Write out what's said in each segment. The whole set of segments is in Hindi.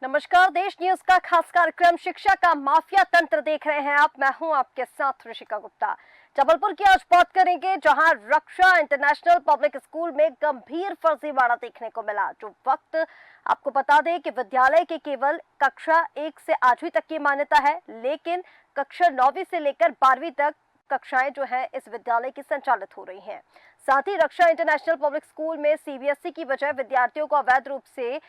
नमस्कार, देश न्यूज का खास कार्यक्रम शिक्षा का माफिया तंत्र देख रहे हैं आप। मैं हूं आपके साथ ऋषिका गुप्ता। जबलपुर की आज बात करेंगे, जहां रक्षा इंटरनेशनल पब्लिक स्कूल में गंभीर फर्जीवाड़ा देखने को मिला। जो वक्त आपको बता दें कि विद्यालय के केवल कक्षा 1 से 8वीं तक की मान्यता है, लेकिन कक्षा 9वीं से लेकर 12वीं तक कक्षाएं जो है इस विद्यालय की संचालित हो रही हैं। साथ ही रक्षा इंटरनेशनल पब्लिक स्कूल में सीबीएसई की बजाय विद्यार्थियों को अवैध रूप से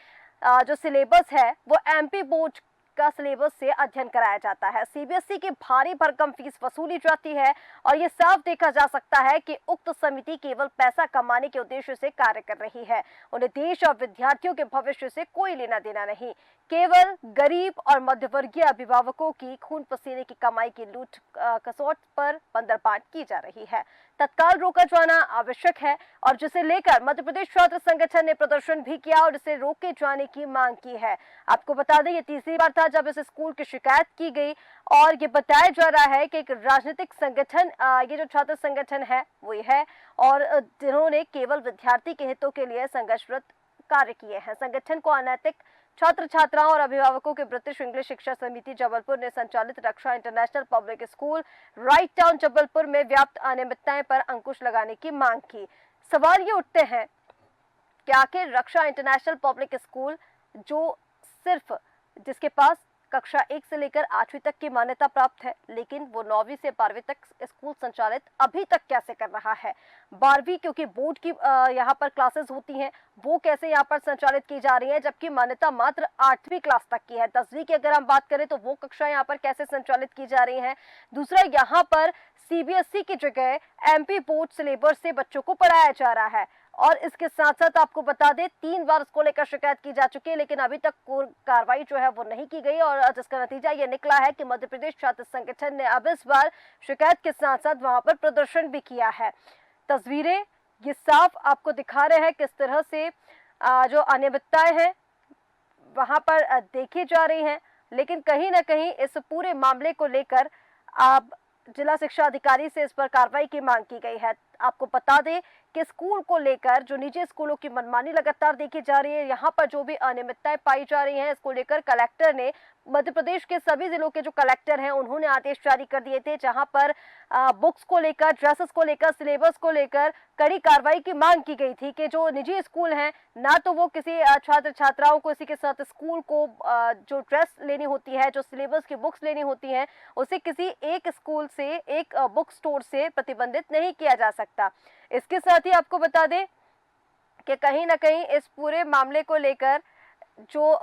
जो सिलेबस है वो एमपी बोर्ड का सिलेबस से अध्ययन कराया जाता है। सीबीएसई की भारी भरकम फीस वसूली जाती है और ये साफ देखा जा सकता है कि उक्त समिति केवल पैसा कमाने के उद्देश्य से कार्य कर रही है। उन्हें देश और विद्यार्थियों के भविष्य से कोई लेना देना नहीं। केवल गरीब और मध्यवर्गीय अभिभावकों की खून पसीने की कमाई की लूट कसौट पर बंदरबांट की जा रही है। तत्काल रोका जाना आवश्यक है और जिसे लेकर मध्य प्रदेश छात्र संगठन ने प्रदर्शन भी किया और इसे रोके जाने की मांग की है। आपको बता दें, ये तीसरी बार था जब इस स्कूल की शिकायत की गई और ये बताया जा रहा है कि एक राजनीतिक संगठन, ये जो छात्र संगठन है वो ये है और जिन्होंने केवल विद्यार्थी के हितों के लिए संघर्षरत कार्य किए हैं। संगठन को अनैतिक छात्र छात्राओं और अभिभावकों के ब्रिटिश इंग्लिश शिक्षा समिति जबलपुर ने संचालित Raksha international public school Wright Town Jabalpur में व्याप्त अनियमितताएं पर अंकुश लगाने की मांग की। सवाल ये उठते हैं कि आखिर रक्षा इंटरनेशनल पब्लिक स्कूल जो सिर्फ जिसके पास कक्षा 1 से लेकर 8वीं तक की मान्यता प्राप्त है, लेकिन वो 9वीं से 12वीं तक स्कूल संचालित अभी तक कैसे कर रहा है। 12वीं क्योंकि बोर्ड की यहाँ पर क्लासेस होती हैं, वो कैसे यहाँ पर संचालित की जा रही है, जबकि मान्यता मात्र 8वीं क्लास तक की है। 10वीं की अगर हम बात करें तो वो कक्षा यहाँ पर कैसे संचालित की जा रही हैं। दूसरा, यहाँ पर सीबीएसई की जगह एमपी बोर्ड सिलेबस से बच्चों को पढ़ाया जा रहा है और इसके साथ साथ आपको बता दें 3 बार इसको लेकर शिकायत की जा चुकी है, लेकिन अभी तक कोई कार्रवाई जो है वो नहीं की गई और जिसका नतीजा ये निकला है कि मध्य प्रदेश छात्र संगठन ने अब इस बार शिकायत के साथ साथ वहां पर प्रदर्शन भी किया है। तस्वीरें ये साफ आपको दिखा रहे हैं किस तरह से जो अनियमितताएं हैं वहां पर देखी जा रही हैं, लेकिन कहीं ना कहीं इस पूरे मामले को लेकर अब जिला शिक्षा अधिकारी से इस पर कार्रवाई की मांग की गई है। आपको बता दें कि स्कूल को लेकर जो निजी स्कूलों की मनमानी लगातार देखी जा रही है, यहाँ पर जो भी अनियमितताएं पाई जा रही हैं, इसको लेकर कलेक्टर ने मध्य प्रदेश के सभी जिलों के जो कलेक्टर हैं उन्होंने आदेश जारी कर दिए थे, जहां पर बुक्स को लेकर, ड्रेसेस को लेकर, सिलेबस को लेकर कड़ी कार्रवाई की मांग की गई थी कि जो निजी स्कूल हैं ना तो वो किसी छात्र छात्राओं को इसी के साथ स्कूल को जो ड्रेस लेनी होती है, जो सिलेबस की बुक्स लेनी होती हैं, उसे किसी एक स्कूल से, एक बुक स्टोर से प्रतिबंधित नहीं किया जा सकता। इसके साथ ही आपको बता दें कि कहीं ना कहीं इस पूरे मामले को लेकर जो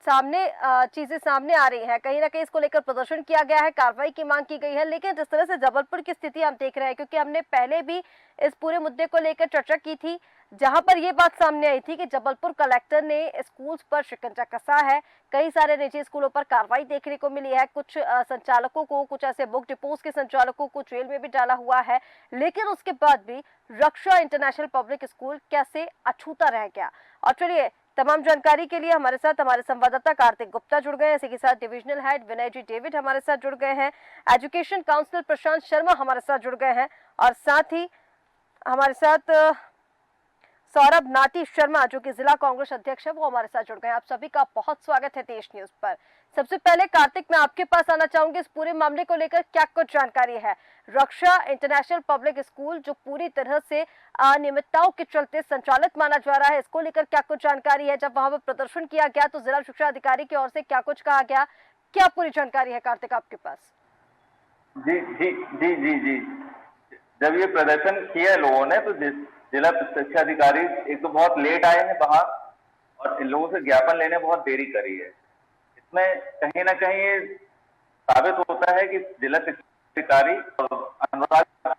सामने चीजें सामने आ रही हैं, कहीं ना कहीं इसको लेकर प्रदर्शन किया गया है, कार्रवाई की मांग की गई है। लेकिन जिस तरह से जबलपुर की स्थिति हम देख रहे हैं, क्योंकि हमने पहले भी इस पूरे मुद्दे को लेकर चर्चा की थी, जहां पर यह बात सामने आई थी कि जबलपुर कलेक्टर ने स्कूल्स पर शिकंजा कसा है। कई सारे निजी स्कूलों पर कार्रवाई देखने को मिली है। कुछ संचालकों को, कुछ ऐसे बुक डिपोज के संचालकों को जेल में भी डाला हुआ है, लेकिन उसके बाद भी रक्षा इंटरनेशनल पब्लिक स्कूल कैसे अछूता रह गया। और चलिए, तमाम जानकारी के लिए हमारे साथ हमारे संवाददाता कार्तिक गुप्ता जुड़ गए हैं। इसी के साथ डिविजनल हेड विनय जी डेविड हमारे साथ जुड़ गए हैं। एजुकेशन काउंसिलर प्रशांत शर्मा हमारे साथ जुड़ गए हैं और साथ ही हमारे साथ सौरभ नाटी शर्मा जो कि जिला कांग्रेस अध्यक्ष है, वो हमारे साथ जुड़ गए हैं। आप सभी का बहुत स्वागत है देश न्यूज पर। सबसे पहले कार्तिक, मैं आपके पास आना चाहूंगी, इस पूरे मामले को लेकर क्या कुछ जानकारी है। रक्षा इंटरनेशनल पब्लिक स्कूल जो पूरी तरह से अनियमितताओं के चलते संचालित माना जा रहा है, इसको लेकर क्या कुछ जानकारी है। जब वहां पर प्रदर्शन किया गया तो जिला शिक्षा अधिकारी की ओर से क्या कुछ कहा गया, क्या पूरी जानकारी है कार्तिक आपके पास? जी जी जी जी जी जब ये प्रदर्शन किया लोगों ने तो जिला शिक्षा अधिकारी एक तो बहुत लेट आए हैं वहां और इन लोगों से ज्ञापन लेने बहुत देरी करी है। इसमें कहीं ना कहीं ये साबित होता है कि जिला शिक्षा अधिकारी और अनुराग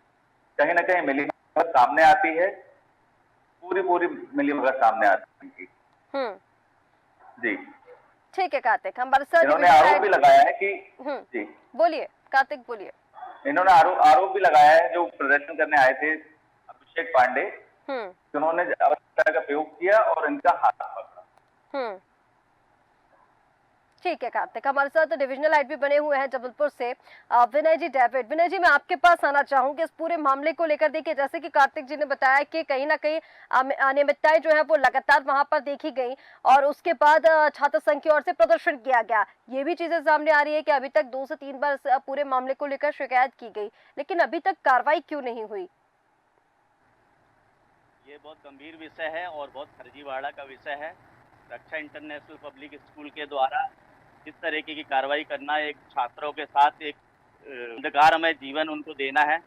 कहीं ना कहीं मिलीभगत सामने आती है, पूरी मिलीभगत सामने आती है। जी ठीक है कार्तिक, हम बरसा इन्होंने आरोप भी लगाया है कि जी बोलिए कार्तिक, बोलिए। इन्होंने आरोप भी लगाया है जो प्रदर्शन करने आए थे अभिषेक पांडे, उन्होंने अवस्था का प्रयोग किया और इनका हाथ पकड़ा। ठीक है कार्तिक, हमारे साथ डिविजनल हेड भी बने हुए हैं जबलपुर से विनय जी डेविड। विनय जी, मैं आपके पास आना चाहूंगी इस पूरे मामले को लेकर। देखिए, जैसे कि कार्तिक जी ने बताया कि कहीं ना कहीं अनियमितताएं जो है वो लगातार वहां पर देखी गई और उसके बाद छात्र संघ की ओर से प्रदर्शन किया गया। ये भी चीजें सामने आ रही है कि अभी तक 2 से 3 बार इस पूरे मामले को लेकर शिकायत की गई, लेकिन अभी तक कार्रवाई क्यों नहीं हुई? ये बहुत गंभीर विषय है और बहुत फर्जीवाड़ा का विषय है। रक्षा इंटरनेशनल पब्लिक स्कूल के द्वारा इस तरीके की कार्रवाई करना, एक छात्रों के साथ एक अंधकारमय जीवन उनको देना है।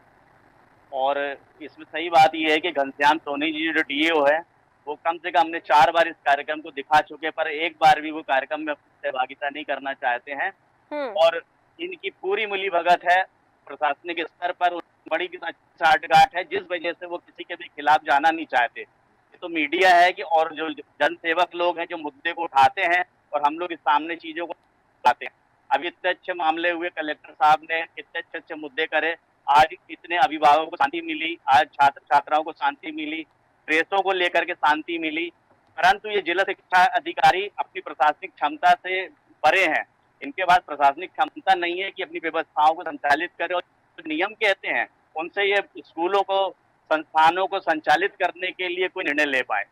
और इसमें सही बात ये है कि घनश्याम सोनी जी जो डीएओ है, वो कम से कम हमने 4 बार इस कार्यक्रम को दिखा चुके, पर एक बार भी वो कार्यक्रम में सहभागिता नहीं करना चाहते हैं। हम्म। और इनकी पूरी मिलीभगत है प्रशासनिक स्तर पर, बड़ी साठगांठ है, जिस वजह से वो किसी के भी खिलाफ जाना नहीं चाहते। ये तो मीडिया है कि, और जो जनसेवक लोग हैं जो मुद्दे को उठाते हैं और हम लोग इस सामने चीजों को लाते हैं। अब इतने अच्छे मामले हुए, कलेक्टर साहब ने इतने अच्छे अच्छे मुद्दे करे, आज इतने अभिभावकों को शांति मिली, आज छात्र छात्राओं को शांति मिली, ड्रेसों को लेकर के शांति मिली, परंतु ये जिला शिक्षा अधिकारी अपनी प्रशासनिक क्षमता से परे हैं। इनके पास प्रशासनिक क्षमता नहीं है कि अपनी व्यवस्थाओं को संचालित करे, और नियम कहते हैं उनसे ये स्कूलों को, संस्थानों को संचालित करने के लिए कोई निर्णय ले पाए।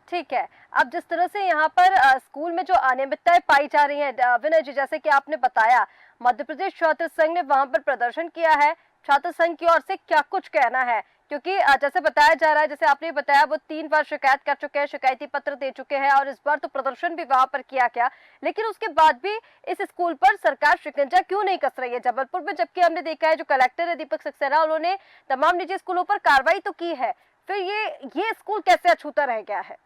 ठीक है। अब जिस तरह से यहाँ पर स्कूल में जो अनियमितताएं पाई जा रही हैं विनय जी, जैसे कि आपने बताया मध्य प्रदेश छात्र संघ ने वहां पर प्रदर्शन किया है, छात्र संघ की ओर से क्या कुछ कहना है? क्योंकि जैसे बताया जा रहा है, जैसे आपने बताया, वो 3 बार शिकायत कर चुके हैं, शिकायती पत्र दे चुके हैं और इस बार तो प्रदर्शन भी वहां पर किया गया, लेकिन उसके बाद भी इस स्कूल पर सरकार शिकंजा क्यों नहीं कस रही है जबलपुर में? जबकि हमने देखा है जो कलेक्टर है दीपक सक्सेना, उन्होंने तमाम निजी स्कूलों पर कार्रवाई तो की है, फिर ये स्कूल कैसे अछूता रह गया है?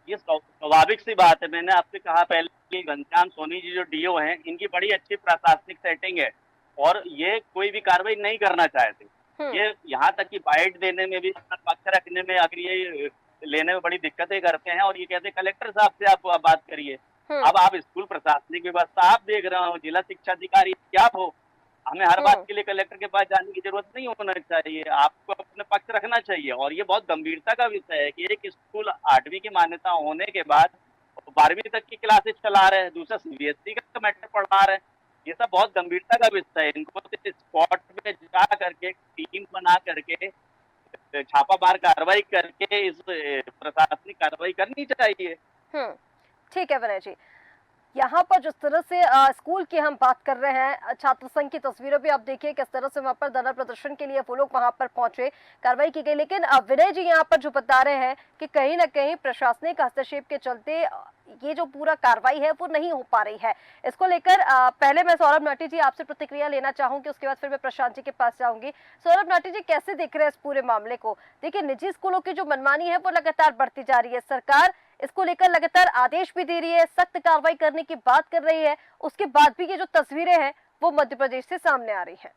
ये स्वाभाविक सी बात है। मैंने आपसे कहा पहले कि घनश्याम सोनी जी जो डीओ हैं, इनकी बड़ी अच्छी प्रशासनिक सेटिंग है और ये कोई भी कार्रवाई नहीं करना चाहते। ये यहाँ तक कि बाइट देने में भी, अपना पक्ष रखने में, अगर ये लेने में बड़ी दिक्कतें करते हैं और ये कहते हैं कलेक्टर साहब से आप बात करिए। अब आप स्कूल प्रशासनिक व्यवस्था आप देख रहे हो, जिला शिक्षा अधिकारी क्या हो, हमें हर बात के लिए कलेक्टर के पास जाने की जरूरत नहीं होना चाहिए, आपको अपने पक्ष रखना चाहिए। और ये बहुत गंभीरता का विषय है कि एक स्कूल 8वीं की मान्यता होने के बाद 12वीं तक की क्लासेज चला रहे हैं, दूसरा सीबीएसई का मैटर पढ़ा रहे हैं। ये सब बहुत गंभीरता का विषय है। इनको स्पॉट पे जा करके, टीम बना करके, छापामार कार्रवाई करके इस प्रशासनिक कार्रवाई करनी चाहिए। ठीक है विनय जी, यहाँ पर जिस तरह से स्कूल की हम बात कर रहे हैं, छात्र संघ की तस्वीरें भी आप देखिए किस तरह से वहाँ पर धरना प्रदर्शन के लिए वो लोग वहाँ पर पहुंचे, कार्रवाई की गई, लेकिन विनय जी यहाँ पर जो बता रहे हैं कि कहीं ना कहीं प्रशासनिक हस्तक्षेप के चलते ये जो पूरा कार्रवाई है वो नहीं हो पा रही है। इसको लेकर पहले मैं सौरभ नाटी जी आपसे प्रतिक्रिया लेना चाहूंगी, उसके बाद फिर मैं प्रशांत जी के पास जाऊंगी। सौरभ नाटी जी, कैसे देख रहे हैं इस पूरे मामले को? देखिए, निजी स्कूलों की जो मनमानी है वो लगातार बढ़ती जा रही है, सरकार इसको लेकर लगातार आदेश भी दे रही है, सख्त कार्रवाई करने की बात कर रही है, उसके बाद भी ये जो तस्वीरें हैं वो मध्य प्रदेश से सामने आ रही हैं।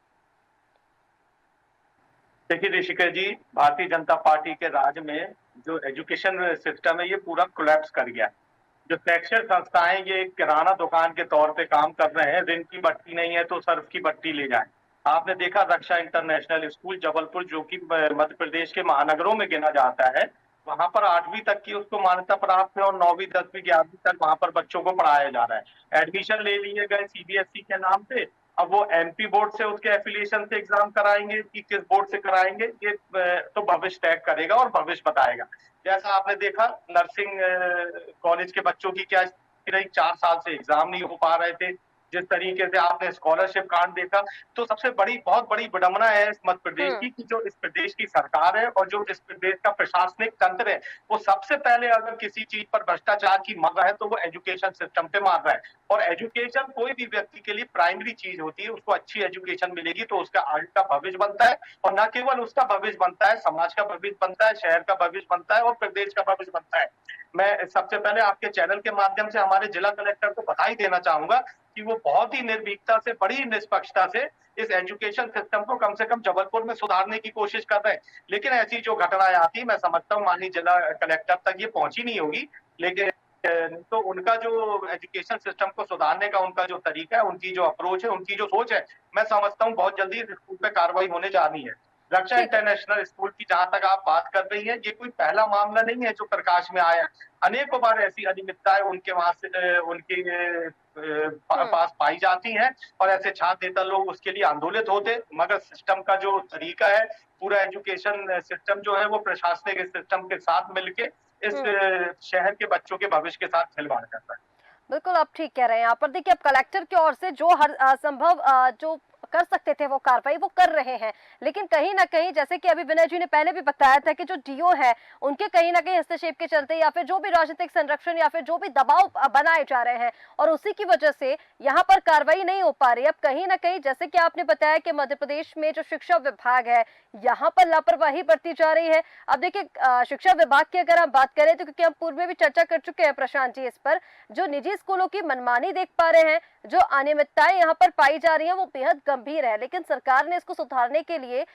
देखिए ऋषिका जी, भारतीय जनता पार्टी के राज में जो एजुकेशन सिस्टम है ये पूरा कोलैप्स कर गया। जो शैक्षणिक संस्थाएं ये किराना दुकान के तौर पे काम कर रहे हैं, ऋण की बट्टी नहीं है तो सर्फ की बट्टी ले जाएं। आपने देखा रक्षा इंटरनेशनल स्कूल जबलपुर, जो कि मध्य प्रदेश के महानगरों में गिना जाता है, वहां पर 8वीं तक की उसको मान्यता प्राप्त है और 9वीं 10वीं 11वीं तक वहां पर बच्चों को पढ़ाया जा रहा है। एडमिशन ले लिए गए सीबीएसई के नाम पे, अब वो एमपी बोर्ड से उसके एफिलिएशन से एग्जाम कराएंगे कि किस बोर्ड से कराएंगे, ये तो भविष्य तय करेगा और भविष्य बताएगा। जैसा आपने देखा नर्सिंग कॉलेज के बच्चों की क्या स्थिति रही, 4 साल से एग्जाम नहीं हो पा रहे थे। जिस तरीके से आपने स्कॉलरशिप कांड देखा, तो सबसे बहुत बड़ी विडंबना है इस मध्य प्रदेश की कि जो इस प्रदेश की सरकार है और जो इस प्रदेश का प्रशासनिक तंत्र है, वो सबसे पहले अगर किसी चीज पर भ्रष्टाचार की मार रहा है तो वो एजुकेशन सिस्टम पे मार रहा है। और एजुकेशन कोई भी व्यक्ति के लिए प्राइमरी चीज होती है। उसको अच्छी एजुकेशन मिलेगी तो उसका आगे का भविष्य बनता है, और न केवल उसका भविष्य बनता है, समाज का भविष्य बनता है, शहर का भविष्य बनता है और प्रदेश का भविष्य बनता है। मैं सबसे पहले आपके चैनल के माध्यम से हमारे जिला कलेक्टर को बधाई देना चाहूंगा कि वो बहुत ही निर्भीकता से, बड़ी निष्पक्षता से इस एजुकेशन सिस्टम को कम से कम जबलपुर में सुधारने की कोशिश कर रहे हैं। लेकिन ऐसी जो घटनाएं आती, मैं समझता हूँ माननीय जिला कलेक्टर तक ये पहुंची नहीं होगी, लेकिन तो उनका जो एजुकेशन सिस्टम को सुधारने का उनका जो तरीका है, उनकी जो अप्रोच है, उनकी जो सोच है, मैं समझता हूँ बहुत जल्दी इस पे कार्रवाई होने जा रही है। रक्षा ठीक है। इंटरनेशनल स्कूल की जहां तक आप बात कर रही हैं, ये कोई पहला मामला नहीं है जो प्रकाश में आया। अनेकों बार ऐसी अनियमितताएं उनके वहां से उनके पास पाई जाती हैं और ऐसे छात्र नेता लोग उसके लिए आंदोलित होते, मगर सिस्टम का जो तरीका है, पूरा एजुकेशन सिस्टम जो है वो प्रशासनिक सिस्टम के साथ मिलके इस हम्म। शहर के बच्चों के भविष्य के साथ खिलवाड़ करता है। बिल्कुल आप ठीक कह रहे हैं। यहाँ पर देखिए अब कलेक्टर की ओर से जो हर संभव जो कर सकते थे वो कार्रवाई वो कर रहे हैं, लेकिन कहीं ना कहीं जैसे कि अभी विनय जी ने पहले भी बताया था कि जो डीओ है उनके कहीं ना कहीं हस्तक्षेप के चलते या फिर जो भी राजनीतिक संरक्षण या फिर जो भी दबाव बनाए जा रहे हैं और उसी की वजह से यहाँ पर कार्रवाई नहीं हो पा रही। अब कहीं ना कहीं जैसे कि आपने बताया कि मध्य प्रदेश में जो शिक्षा विभाग है यहाँ पर लापरवाही बरती जा रही है। अब देखिए शिक्षा विभाग की अगर हम बात करें तो क्योंकि हम पूर्व में भी चर्चा कर चुके हैं प्रशांत जी इस पर, जो निजी स्कूलों की मनमानी देख पा रहे हैं, जो अनियमितताएं यहाँ पर पाई जा रही हैं वो बेहद गंभीर है, लेकिन सरकार ने इसको सुधारने के लिए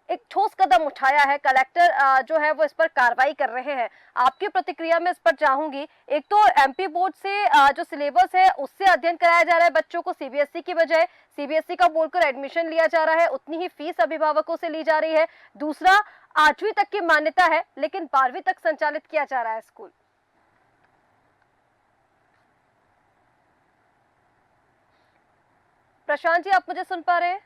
एक ठोस कदम उठाया है। कलेक्टर जो है वो इस पर कार्रवाई कर रहे हैं। आपकी प्रतिक्रिया में इस पर चाहूंगी। एक तो एमपी बोर्ड से जो सिलेबस है उससे अध्ययन कराया जा रहा है बच्चों को, सीबीएसई की बजाय सीबीएसई का बोलकर एडमिशन लिया जा रहा है, उतनी ही फीस अभिभावकों से ली जा रही है। दूसरा, 8वीं तक की मान्यता है लेकिन 12वीं तक संचालित किया जा रहा है स्कूल। प्रशांत जी आप मुझे सुन पा रहे हैं?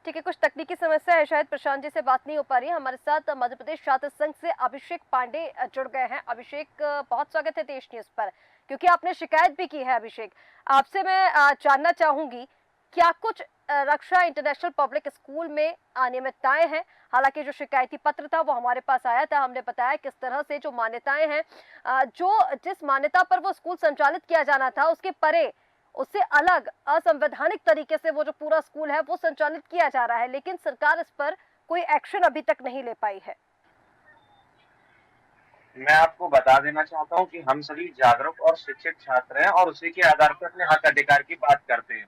ठीक है, कुछ तकनीकी समस्या है, शायद प्रशांत जी से बात नहीं हो पा रही है। हमारे साथ मध्य प्रदेश छात्र संघ से अभिषेक पांडे जुड़ गए हैं। अभिषेक बहुत स्वागत है देश न्यूज पर, क्योंकि आपने शिकायत भी की है। अभिषेक, आपसे मैं जानना चाहूंगी क्या कुछ रक्षा इंटरनेशनल पब्लिक स्कूल में अनियमितताएं हैं? हालांकि जो शिकायती पत्र था वो हमारे पास आया था, हमने बताया किस तरह से जो मान्यताएं हैं, जो जिस मान्यता पर वो स्कूल संचालित किया जाना था उसके परे, उससे अलग असंवैधानिक तरीके से वो जो पूरा स्कूल है वो संचालित किया जा रहा है, लेकिन सरकार इस पर कोई एक्शन अभी तक नहीं ले पाई है। मैं आपको बता देना चाहता हूं कि हम सभी जागरूक और शिक्षित छात्र हैं और उसी के आधार पर अपने हक अधिकार की बात करते हैं।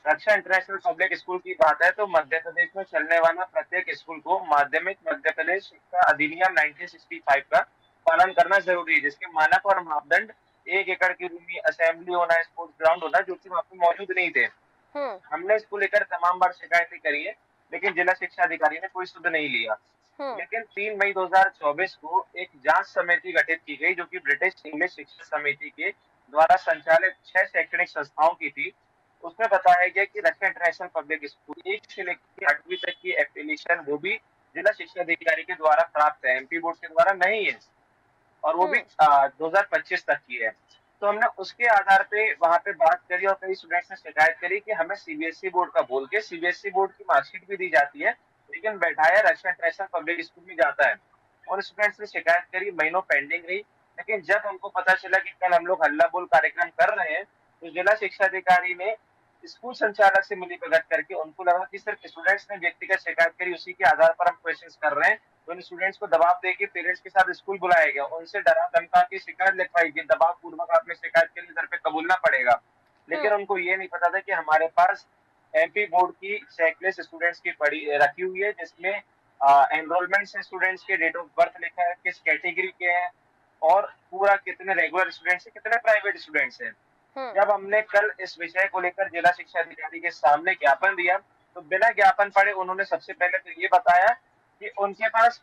रक्षा इंटरनेशनल पब्लिक स्कूल की बात है तो मध्य प्रदेश में चलने वाला प्रत्येक स्कूल को माध्यमिक मध्य प्रदेश शिक्षा अधिनियम 1965 का पालन करना जरूरी है, जिसके मानक और मापदंड 1 एकड़ की भूमि, असेंबली होना, स्पोर्ट्स ग्राउंड होना, जो कि वहाँ पे मौजूद नहीं थे। हम्म। हमने इसको लेकर तमाम बार शिकायतें करी है, लेकिन जिला शिक्षा अधिकारी ने कोई सुध नहीं लिया। हम्म। लेकिन 3 मई 2024 को एक जांच समिति गठित की गई, जो कि ब्रिटिश इंग्लिश शिक्षा समिति के द्वारा संचालित 6 शैक्षणिक संस्थाओं की थी। उसमें बताया गया कि रक्षा इंटरनेशनल पब्लिक स्कूल 1 से लेकर 8वीं तक की एफिलिएशन वो भी जिला शिक्षा अधिकारी के द्वारा प्राप्त है, एमपी बोर्ड के द्वारा नहीं है, और वो भी 2025 तक की है। तो हमने उसके आधार पे वहां पे बात करी और कई स्टूडेंट्स ने शिकायत करी कि हमें सीबीएसई बोर्ड का बोल के सीबीएसई बोर्ड की मार्कशीट भी दी जाती है, लेकिन बैठाया रक्षा इंटरनेशनल पब्लिक स्कूल में जाता है। और स्टूडेंट्स ने शिकायत करी, महीनों पेंडिंग रही, लेकिन जब हमको पता चला कि कल हम लोग हल्ला बोल कार्यक्रम कर रहे हैं, तो जिला शिक्षा अधिकारी ने स्कूल संचालक से मिली भगत करके उनको लगा कि सिर्फ स्टूडेंट्स ने व्यक्तिगत शिकायत करी, उसी के आधार पर हम क्वेश्चन कर रहे हैं, तो इन स्टूडेंट्स को दबाव देके पेरेंट्स के साथ स्कूल बुलाया गया, उनसे डरा धमका की शिकायत लिखवाई गई, दबाव पूर्वक आपने शिकायत के लिए घर पे कबूलना पड़ेगा। लेकिन उनको ये नहीं पता था कि हमारे पास एमपी बोर्ड की चेकलिस्ट स्टूडेंट्स की पड़ी रखी हुई है, जिसमें एनरोलमेंट से स्टूडेंट्स के डेट ऑफ बर्थ लिखा है, किस कैटेगरी के हैं, और पूरा कितने रेगुलर स्टूडेंट्स हैं, कितने प्राइवेट स्टूडेंट्स हैं। जब हमने कल इस विषय को लेकर जिला शिक्षा अधिकारी के सामने ज्ञापन दिया, तो बिना ज्ञापन पढ़े उन्होंने सबसे पहले तो ये बताया कि उनके पास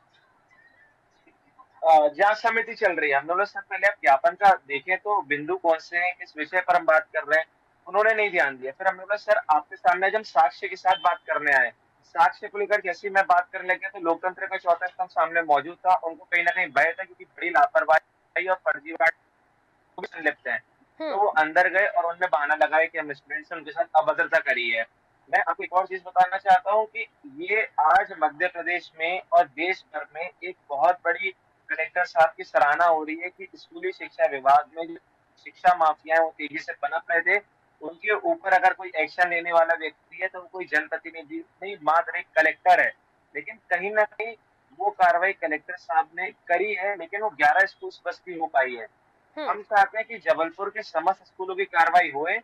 जांच समिति चल रही है। हमने बोला सर पहले आप ज्ञापन का देखें तो बिंदु कौन से हैं, किस विषय पर हम बात कर रहे हैं। उन्होंने नहीं ध्यान दिया। फिर हमने बोला सर आपके सामने जब साक्ष्य के साथ बात करने आए, साक्ष्य को लेकर जैसे ही मैं बात करने लग गया तो लोकतंत्र का चौथा स्तंभ सामने मौजूद था। उनको कहीं ना कहीं भय था, क्योंकि बड़ी लापरवाही और फर्जीवाड़ा संलिप्त है। तो वो अंदर गए और उनने बहाना लगाया कि हम स्टूडेंट्स ने उनके साथ अभद्रता करी है। मैं आपको एक और चीज बताना चाहता हूँ कि ये आज मध्य प्रदेश में और देश भर में एक बहुत बड़ी कलेक्टर साहब की सराहना हो रही है कि स्कूली शिक्षा विभाग में जो शिक्षा माफिया है वो तेजी से पनप रहे थे। उनके ऊपर अगर कोई एक्शन लेने वाला व्यक्ति है तो वो कोई जनप्रतिनिधि नहीं, मात्र एक कलेक्टर है। लेकिन कहीं ना कहीं वो कार्रवाई कलेक्टर साहब ने करी है, लेकिन वो 11 स्कूल बस की हो पाई है। हम चाहते हैं कि जबलपुर के समस्त स्कूलों की कार्रवाई होए,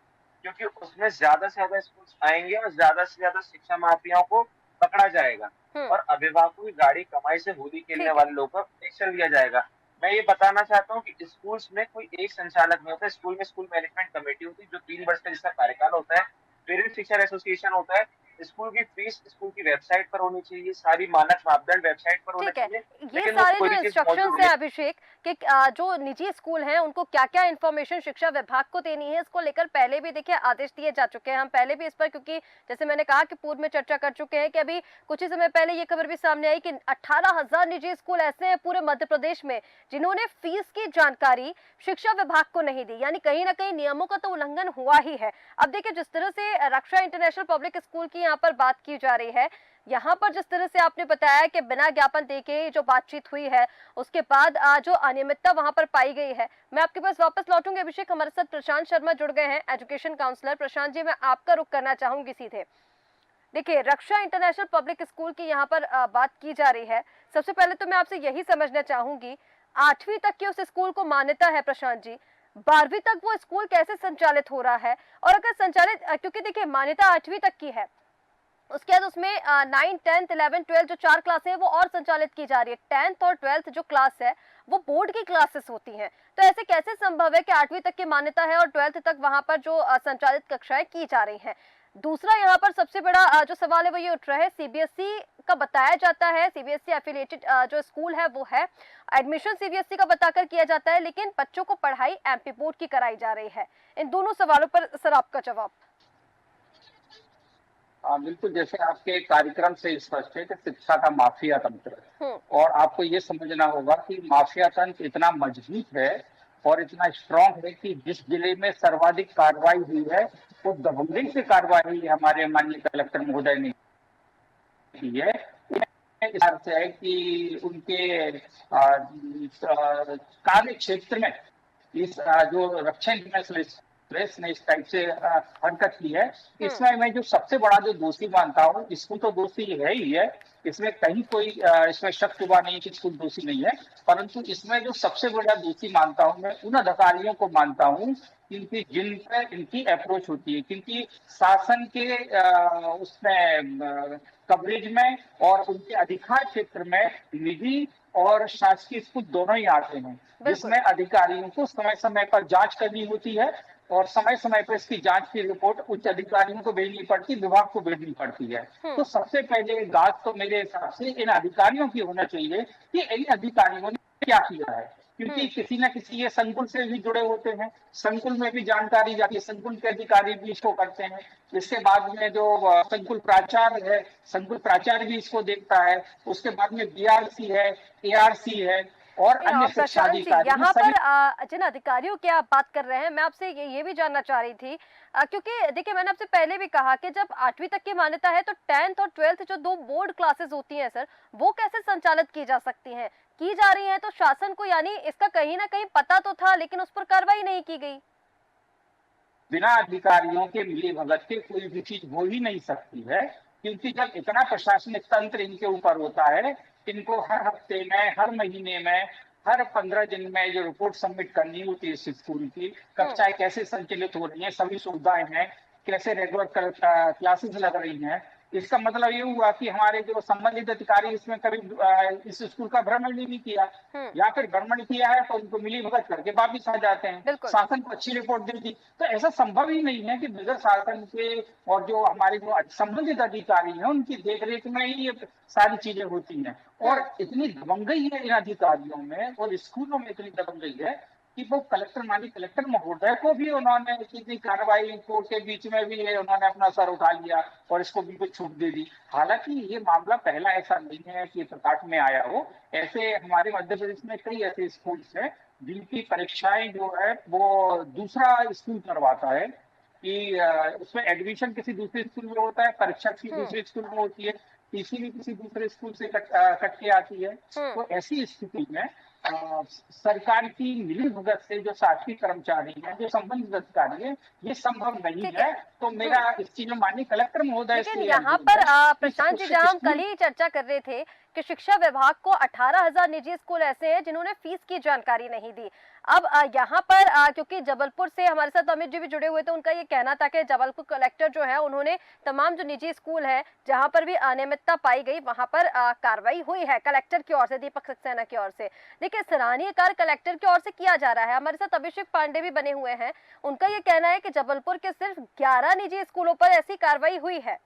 क्योंकि उसमें ज्यादा से ज्यादा स्कूल आएंगे और ज्यादा से ज्यादा शिक्षा माफियाओं को पकड़ा जाएगा और अभिभावकों की गाड़ी कमाई से होली खेलने वाले लोगों पर एक्शन लिया जाएगा। मैं ये बताना चाहता हूँ कि स्कूल्स में कोई एक संचालक नहीं होता। स्कूल में स्कूल मैनेजमेंट कमेटी होती है जो 3 वर्ष का जिसका कार्यकाल होता है, पेरेंट्स टीचर एसोसिएशन होता है, स्कूल की फीस स्कूल की वेबसाइट पर होनी चाहिए, सारी मानक मापदंड वेबसाइट पर होना ठीक है, चाहिए। ये लेकिन वो सारे कोई जो भी चीज इंस्ट्रक्शंस मौजूद है नहीं। अभिषेक कि जो निजी स्कूल हैं उनको क्या-क्या इन्फॉर्मेशन शिक्षा विभाग को देनी है, इसको लेकर पहले भी देखिए आदेश दिए जा चुके हैं। हम पहले भी इस पर, क्योंकि जैसे मैंने कहा कि पूर्व में चर्चा कर चुके हैं कि अभी कुछ ही समय पहले ये खबर भी सामने आई कि 18,000 निजी स्कूल ऐसे हैं पूरे मध्य प्रदेश में जिन्होंने फीस की जानकारी शिक्षा विभाग को नहीं दी, यानी कहीं ना कहीं नियमों का तो उल्लंघन हुआ ही है। अब देखिए, जिस तरह से रक्षा इंटरनेशनल पब्लिक स्कूल की यहाँ पर बात की जा रही है, यहाँ पर जिस तरह से आपने बताया कि बिना ज्ञापन देके जो बातचीत हुई है, उसके बाद जो अनियमितता वहां पर पाई गई है, मैं आपके पास वापस लौटूंगी अभिषेक। हमारे साथ प्रशांत शर्मा जुड़ गए हैं, एजुकेशन काउंसलर। प्रशांत जी, मैं आपका रुख करना चाहूंगी सीधे। देखिए, रक्षा इंटरनेशनल पब्लिक स्कूल की यहाँ पर बात की जा रही है। सबसे पहले तो मैं आपसे यही समझना चाहूंगी, 8वीं तक की उस स्कूल को मान्यता है प्रशांत जी, 12वीं तक वो स्कूल कैसे संचालित हो रहा है? और अगर संचालित, क्योंकि देखिए मान्यता 8वीं तक की है, उसके बाद उसमें 9, 10, 11, 12 जो 4 क्लासें हैं वो और संचालित की जा रही है। 10th और 12th जो क्लास है वो बोर्ड की क्लासेस होती हैं, तो ऐसे कैसे संभव है कि 8वीं तक की मान्यता है और 12th तक वहां पर जो संचालित कक्षाएं की जा रही हैं? दूसरा यहाँ पर सबसे बड़ा जो सवाल है वो ये उठ रहा है, सीबीएसई का बताया जाता है, सीबीएसई एफिलिएटेड जो स्कूल है वो है, एडमिशन सीबीएसई का बताकर किया जाता है, लेकिन बच्चों को पढ़ाई एमपी बोर्ड की कराई जा रही है। इन दोनों सवालों पर सर आपका जवाब। बिल्कुल, जैसे आपके कार्यक्रम से स्पष्ट है कि शिक्षा का माफिया तंत्र है, और आपको ये समझना होगा कि माफिया तंत्र इतना मजबूत है और इतना स्ट्रांग है कि जिस जिले में सर्वाधिक कार्रवाई हुई है वो दबंगई से कार्रवाई हमारे माननीय कलेक्टर महोदय ने की है। इस बात से है कि उनके कार्य क्षेत्र में इस जो रक्षा इंटरनेशनल प्रेस ने इस टाइप से हरकत की है, इसमें मैं जो सबसे बड़ा जो दोषी मानता हूँ, स्कूल तो दोषी है ही है, इसमें कहीं कोई इसमें शक शुबा नहीं कि स्कूल दोषी नहीं है, परंतु इसमें जो सबसे बड़ा दोषी मानता हूँ मैं उन अधिकारियों को मानता हूँ क्योंकि जिन पर इनकी अप्रोच होती है, क्योंकि शासन के उसमें कवरेज में और उनके अधिकार क्षेत्र में निजी और शासकीय स्कूल दोनों ही आते हैं, जिसमें अधिकारियों को समय समय पर जांच करनी होती है और समय समय पर इसकी जांच की रिपोर्ट उच्च अधिकारियों को भेजनी पड़ती है, विभाग को भेजनी पड़ती है। तो सबसे पहले बात तो मेरे हिसाब से इन अधिकारियों की होना चाहिए कि इन अधिकारियों ने क्या किया है, क्योंकि किसी ना किसी ये संकुल से भी जुड़े होते हैं, संकुल में भी जानकारी जाती है, संकुल के अधिकारी भी इसको करते हैं। इसके बाद में जो संकुल प्राचार्य है, संकुल प्राचार्य भी इसको देखता है, उसके बाद में बीआरसी है, एआरसी है और अन्य शिक्षा अधिकारी। यहाँ पर जिन अधिकारियों की आप बात कर रहे हैं, मैं आपसे ये भी जानना चाह रही थी, क्योंकि देखिए मैंने आपसे पहले भी कहा कि जब 8वीं तक की मान्यता है तो 10th और 12th जो 2 बोर्ड क्लासेस होती हैं सर, वो कैसे संचालित की जा सकती हैं? की जा रही हैं तो शासन को, यानी इसका कहीं ना कहीं पता तो था लेकिन उस पर कार्रवाई नहीं की गई। बिना अधिकारियों के मिली भगत के कोई भी चीज हो ही नहीं सकती है, क्योंकि जब इतना प्रशासनिक तंत्र इनके ऊपर होता है, इनको हर हफ्ते में, हर महीने में, हर 15 दिन में जो रिपोर्ट सबमिट करनी होती है इस स्कूल की, कक्षाएं कैसे संचालित हो रही हैं, सभी सुविधाएं हैं, कैसे रेगुलर क्लासेस लग रही हैं। इसका मतलब ये हुआ कि हमारे जो संबंधित अधिकारी इसमें कभी इस स्कूल का भ्रमण नहीं किया, या फिर भ्रमण किया है तो उनको मिली भगत करके वापिस आ जाते हैं, शासन को अच्छी रिपोर्ट दे दी। तो ऐसा संभव ही नहीं है कि बगैर शासन के और जो हमारे जो संबंधित अधिकारी हैं उनकी देखरेख में ही ये सारी चीजें होती हैं। और इतनी दबंगई है इन अधिकारियों में और स्कूलों में इतनी दबंगई है कि वो माननीय कलेक्टर महोदय को भी उन्होंने किसी कार्रवाई कोर्ट के बीच में भी उन्होंने अपना सर उठा लिया और इसको बिल्कुल छूट दे दी। हालांकि ये मामला पहला ऐसा नहीं है कि प्रकाश में आया हो, ऐसे हमारे मध्य प्रदेश में कई ऐसे स्कूल्स हैं जिनकी परीक्षाएं जो है वो दूसरा स्कूल करवाता है, कि उसमें एडमिशन किसी दूसरे स्कूल में होता है, परीक्षा किसी दूसरे स्कूल में होती है, टीसी भी किसी दूसरे स्कूल से कट के आती है। तो ऐसी स्थिति में सरकार की मिली भगत से जो शासकीय कर्मचारी हैं, जो संबंधित अधिकारी है, ये संभव नहीं है। तो मेरा इस चीज में माननीय कलेक्टर महोदय से यहाँ पर प्रशांत जी, जहाँ हम कल ही चर्चा कर रहे थे कि शिक्षा विभाग को 18,000 निजी स्कूल ऐसे हैं जिन्होंने फीस की जानकारी नहीं दी। अब यहाँ पर क्योंकि जबलपुर से हमारे साथ अमित जी भी जुड़े हुए थे, उनका ये कहना था कि जबलपुर कलेक्टर जो है उन्होंने तमाम जो निजी स्कूल है जहाँ पर भी अनियमितता पाई गई वहां पर कार्रवाई हुई है कलेक्टर की ओर से, दीपक सक्सेना की ओर से। देखिए, सराहनीय कार्य कलेक्टर की ओर से किया जा रहा है। हमारे साथ अभिषेक पांडे भी बने हुए हैं, उनका ये कहना है कि जबलपुर के सिर्फ 11 निजी स्कूलों पर ऐसी कार्रवाई हुई है।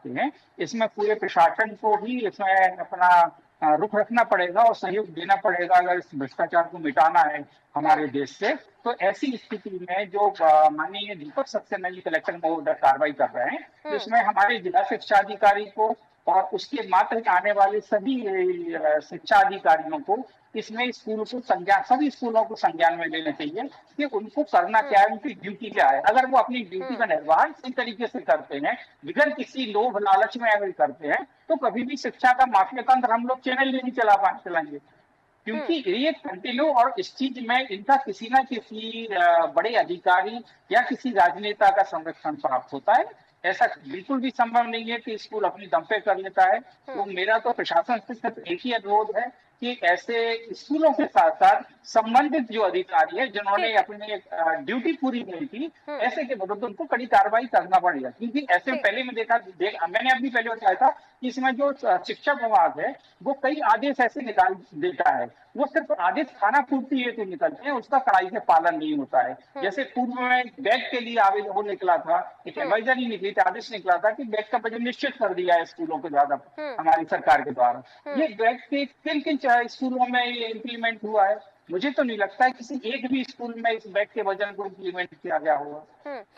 सकते हैं। इसमें पूरे प्रशासन को भी इसमें अपना रुख रखना पड़ेगा और सहयोग देना पड़ेगा अगर इस भ्रष्टाचार को मिटाना है हमारे देश से। तो ऐसी स्थिति में जो माननीय दीपक सक्सेना जी कलेक्टर महोदय कार्रवाई कर रहे हैं, तो इसमें हमारे जिला शिक्षा अधिकारी को और उसके मात्र आने वाले सभी शिक्षा अधिकारियों को इसमें स्कूल को संज्ञान, सभी स्कूलों को संज्ञान में लेना चाहिए कि उनको करना क्या है, उनकी ड्यूटी क्या है। अगर वो अपनी ड्यूटी का निर्वहन सही तरीके से करते हैं, बिगड़ किसी लोभ लालच में अगर करते हैं, तो कभी भी शिक्षा का माफिया तंत्र हम लोग चैनल नहीं चलाएंगे। क्योंकि ये कंटिन्यू और इस चीज में इनका किसी ना किसी बड़े अधिकारी या किसी राजनेता का संरक्षण प्राप्त होता है। ऐसा बिल्कुल भी संभव नहीं है कि स्कूल अपनी दम पे कर लेता है। तो मेरा तो प्रशासन से सिर्फ एक ही अनुरोध है कि ऐसे स्कूलों के साथ साथ संबंधित जो अधिकारी है जिन्होंने अपनी ड्यूटी पूरी नहीं की, ऐसे के विरुद्ध उनको कड़ी कार्रवाई करना पड़ेगा। क्योंकि ऐसे पहले में मैंने अभी पहले बताया था कि इसमें जो शिक्षा विभाग है वो कई आदेश ऐसे निकाल देता है, वो सिर्फ आदेश खाना पूर्ति हेतु निकलते हैं, उसका कड़ाई से पालन नहीं होता है। जैसे पूर्व में बैग के लिए आवेदन वो निकला था, एक एडवाइजरी निकली थी, आदेश निकला था कि बैग का बजट निश्चित कर दिया है स्कूलों के द्वारा, हमारी सरकार के द्वारा। ये बैग के किन किन स्कूलों में ये इम्प्लीमेंट हुआ है? मुझे तो नहीं लगता है किसी एक भी स्कूल में इस बैग के वजन को इम्प्लीमेंट किया गया होगा।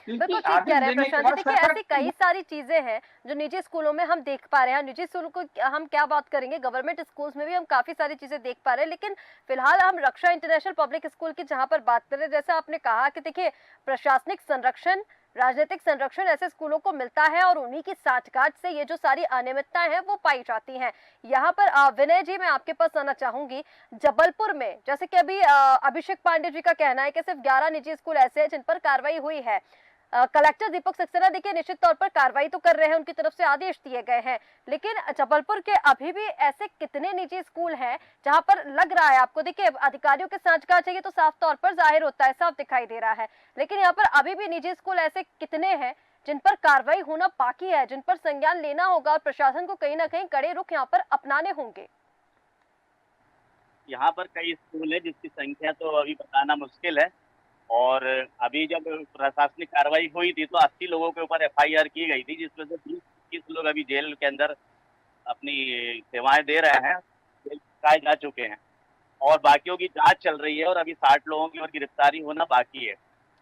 बिल्कुल ठीक कह रहे हैं प्रशांत। देखिए ऐसी कई सारी चीजें हैं जो निजी स्कूलों में हम देख पा रहे हैं। निजी स्कूलों को हम क्या बात करेंगे, गवर्नमेंट स्कूल्स में भी हम काफी सारी चीजें देख पा रहे हैं। लेकिन फिलहाल हम रक्षा इंटरनेशनल पब्लिक स्कूल की जहां पर बात कर रहे हैं, जैसा आपने कहा कि देखिए प्रशासनिक संरक्षण, राजनीतिक संरक्षण ऐसे स्कूलों को मिलता है और उन्हीं की साठगांठ से ये जो सारी अनियमितताएं हैं वो पाई जाती हैं। यहाँ पर विनय जी, मैं आपके पास आना चाहूंगी। जबलपुर में जैसे कि अभी अभिषेक पांडे जी का कहना है कि सिर्फ 11 निजी स्कूल ऐसे हैं जिन पर कार्रवाई हुई है। कलेक्टर दीपक सक्सेना देखिए निश्चित तौर पर कार्रवाई तो कर रहे हैं, उनकी तरफ से आदेश दिए गए हैं, लेकिन जबलपुर के अभी भी ऐसे कितने निजी स्कूल हैं जहां पर लग रहा है आपको, देखिए अधिकारियों के साँझगांठ चाहिए तो साफ तौर पर जाहिर होता है, साफ दिखाई दे रहा है, लेकिन यहाँ पर अभी भी निजी स्कूल ऐसे कितने हैं जिन पर कार्रवाई होना बाकी है, जिन पर संज्ञान लेना होगा और प्रशासन को कहीं ना कहीं कड़े रुख यहाँ पर अपनाने होंगे? यहाँ पर कई स्कूल है जिसकी संख्या तो अभी बताना मुश्किल है, और अभी जब प्रशासनिक कार्रवाई हुई थी तो 80 लोगों के ऊपर FIR की गई थी, जिसमें से 20-21 लोग अभी जेल के अंदर अपनी सेवाएं दे रहे हैं, जेल पहुंचाए जा चुके हैं, और बाकियों की जांच चल रही है, और अभी 60 लोगों की और गिरफ्तारी होना बाकी है।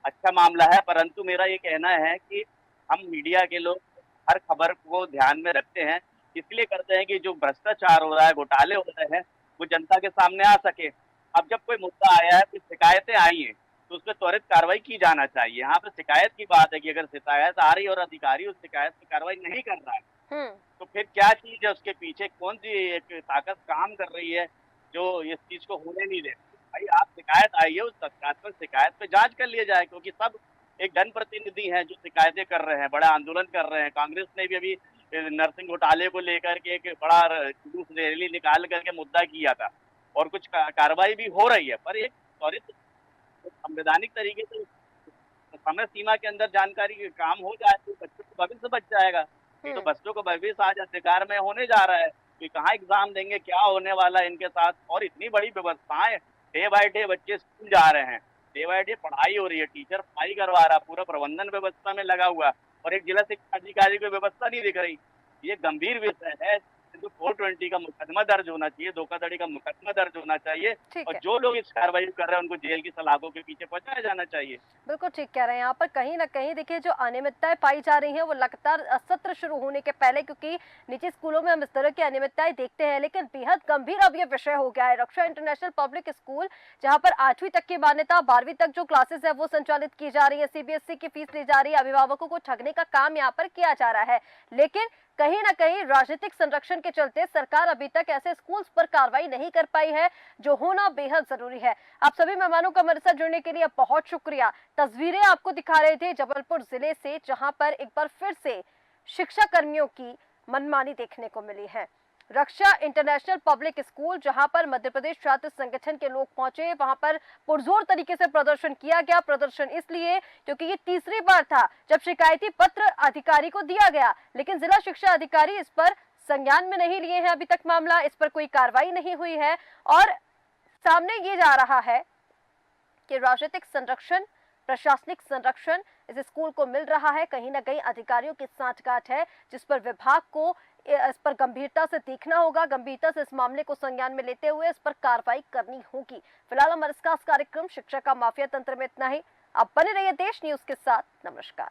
अच्छा मामला है, परंतु मेरा ये कहना है कि हम मीडिया के लोग हर खबर को ध्यान में रखते हैं, इसलिए करते हैं कि जो भ्रष्टाचार हो रहा है, घोटाले हो रहे हैं, वो जनता के सामने आ सके। अब जब कोई मुद्दा आया है, कुछ शिकायतें आई हैं, तो उस पर त्वरित कार्रवाई की जाना चाहिए। यहाँ पे शिकायत की बात है कि अगर शिकायत आ रही है और अधिकारी उस शिकायत पर कार्रवाई नहीं कर रहा है, तो फिर क्या चीज है उसके पीछे, कौन सी एक ताकत काम कर रही है जो इस चीज को होने नहीं दे। भाई आप शिकायत आई है, उस तत्काल शिकायत पे जांच कर लिया जाए, क्योंकि सब एक जनप्रतिनिधि हैं जो शिकायतें कर रहे हैं, बड़ा आंदोलन कर रहे हैं। कांग्रेस ने भी अभी नरसिंह घोटाले को लेकर के एक बड़ा जुलूस रैली निकाल करके मुद्दा किया था, और कुछ कार्रवाई भी हो रही है, पर एक त्वरित संवैधानिक तरीके से समय सीमा के अंदर जानकारी काम हो जाए तो बच्चों का भविष्य बच जाएगा। ये तो बच्चों का भविष्य आज अधिकार में होने जा रहा है कि कहाँ एग्जाम देंगे, क्या होने वाला है इनके साथ। और इतनी बड़ी व्यवस्थाएं, डे बाय डे बच्चे स्कूल जा रहे हैं, डे बाय डे पढ़ाई हो रही है, टीचर पढ़ाई करवा रहा, पूरा प्रबंधन व्यवस्था में लगा हुआ, और एक जिला शिक्षा अधिकारी को व्यवस्था नहीं दिख रही। ये गंभीर विषय है, जो 420 का मुकदमा दर्ज होना चाहिए, धोखाधड़ी का मुकदमा दर्ज होना चाहिए, और जो लोग इस कार्रवाई कर रहे हैं उनको जेल की सलाखों के पीछे पहुंचाया जाना चाहिए। बिल्कुल ठीक कह रहे हैं। यहाँ पर कहीं ना कहीं देखिए जो अनियमितताएं पाई जा रही हैं वो लगातार सत्र शुरू होने के पहले, क्योंकि निजी स्कूलों में हम इस तरह की अनियमितताएं देखते हैं, लेकिन बेहद गंभीर अब ये विषय हो गया है। रक्षा इंटरनेशनल पब्लिक स्कूल जहाँ पर 8वीं तक की मान्यता, 12वीं तक जो क्लासेस है वो संचालित की जा रही है, CBSE की फीस ली जा रही है, अभिभावकों को ठगने का काम यहाँ पर किया जा रहा है, लेकिन कहीं ना कहीं राजनीतिक संरक्षण के चलते सरकार अभी तक ऐसे स्कूल्स पर कार्रवाई नहीं कर पाई है, जो होना बेहद जरूरी है। आप सभी मेहमानों का हमारे साथ जुड़ने के लिए बहुत शुक्रिया। तस्वीरें आपको दिखा रहे थे जबलपुर जिले से, जहां पर एक बार फिर से शिक्षा कर्मियों की मनमानी देखने को मिली है। रक्षा इंटरनेशनल पब्लिक स्कूल जहां पर मध्य प्रदेश छात्र संगठन के लोग पहुंचे, वहां पर पुरजोर तरीके से प्रदर्शन किया गया। प्रदर्शन इसलिए क्योंकि ये तीसरी बार था जब शिकायती पत्र अधिकारी को दिया गया, लेकिन जिला शिक्षा अधिकारी इस पर संज्ञान में नहीं लिए हैं अभी तक मामला, इस पर कोई कार्रवाई नहीं हुई है, और सामने ये जा रहा है कि राजनीतिक संरक्षण, प्रशासनिक संरक्षण इस स्कूल को मिल रहा है। कहीं ना कहीं अधिकारियों की सांठगांठ है, जिस पर विभाग को इस पर गंभीरता से देखना होगा, गंभीरता से इस मामले को संज्ञान में लेते हुए इस पर कार्रवाई करनी होगी। फिलहाल हमारे इस खास कार्यक्रम शिक्षा का माफिया तंत्र में इतना ही। आप बने रहिए देश न्यूज के साथ। नमस्कार।